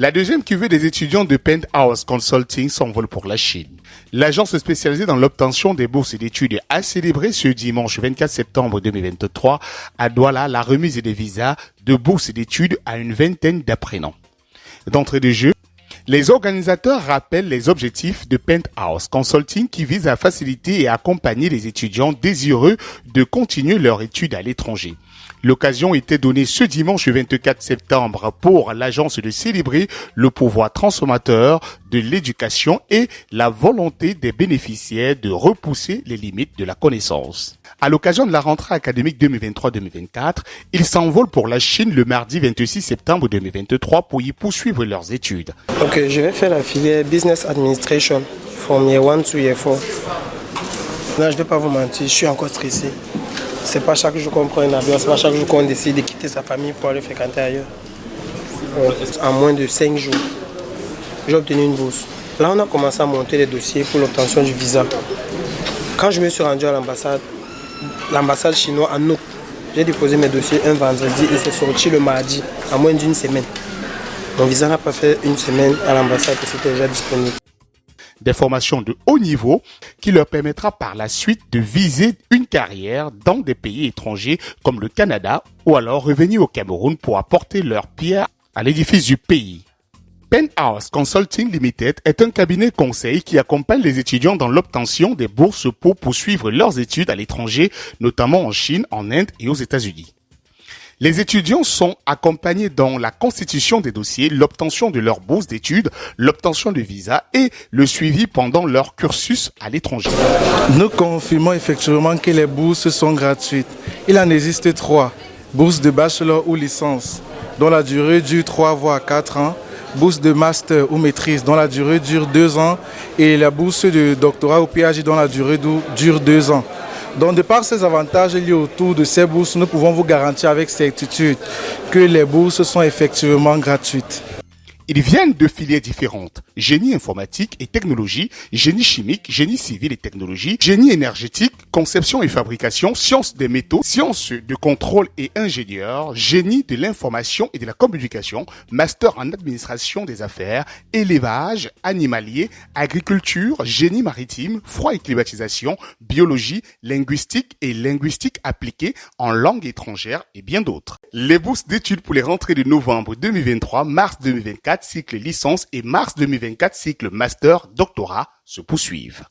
La deuxième cuvée des étudiants de Penthouse Consulting s'envole pour la Chine. L'agence spécialisée dans l'obtention des bourses d'études a célébré ce dimanche 24 septembre 2023 à Douala la remise des visas de bourses d'études à une vingtaine d'apprenants. D'entrée de jeu, les organisateurs rappellent les objectifs de Penthouse Consulting qui visent à faciliter et accompagner les étudiants désireux de continuer leur études à l'étranger. L'occasion était donnée ce dimanche 24 septembre pour l'agence de célébrer le pouvoir transformateur de l'éducation et la volonté des bénéficiaires de repousser les limites de la connaissance. À l'occasion de la rentrée académique 2023-2024, ils s'envolent pour la Chine le mardi 26 septembre 2023 pour y poursuivre leurs études. Ok, je vais faire la filière Business Administration from year 1 to year 4. Là, je ne vais pas vous mentir, je suis encore stressé. C'est pas chaque jour qu'on prend un avion, c'est pas chaque jour qu'on décide de quitter sa famille pour aller fréquenter ailleurs. En moins de 5 jours, j'ai obtenu une bourse. Là, on a commencé à monter les dossiers pour l'obtention du visa. Quand je me suis rendu à l'ambassade chinoise en août, j'ai déposé mes dossiers un vendredi et c'est sorti le mardi, en moins d'une semaine. Mon visa n'a pas fait une semaine à l'ambassade et c'était déjà disponible. Des formations de haut niveau qui leur permettra par la suite de viser une carrière dans des pays étrangers comme le Canada ou alors revenir au Cameroun pour apporter leur pierre à l'édifice du pays. Penthouse Consulting Limited est un cabinet conseil qui accompagne les étudiants dans l'obtention des bourses pour poursuivre leurs études à l'étranger, notamment en Chine, en Inde et aux États-Unis. Les étudiants sont accompagnés dans la constitution des dossiers, l'obtention de leur bourse d'études, l'obtention de visa et le suivi pendant leur cursus à l'étranger. Nous confirmons effectivement que les bourses sont gratuites. Il en existe 3. Bourse de bachelor ou licence, dont la durée dure 3 voire 4 ans. Bourse de master ou maîtrise, dont la durée dure 2 ans. Et la bourse de doctorat ou PhD, dont la durée dure 2 ans. Donc, de par ces avantages liés autour de ces bourses, nous pouvons vous garantir avec certitude que les bourses sont effectivement gratuites. Ils viennent de filières différentes, génie informatique et technologie, génie chimique, génie civil et technologie, génie énergétique, conception et fabrication, sciences des métaux, sciences de contrôle et ingénieur, génie de l'information et de la communication, master en administration des affaires, élevage, animalier, agriculture, génie maritime, froid et climatisation, biologie, linguistique et linguistique appliquée en langue étrangère et bien d'autres. Les bourses d'études pour les rentrées de novembre 2023, mars 2024, cycle licence et mars 2024, cycle master, doctorat se poursuivent.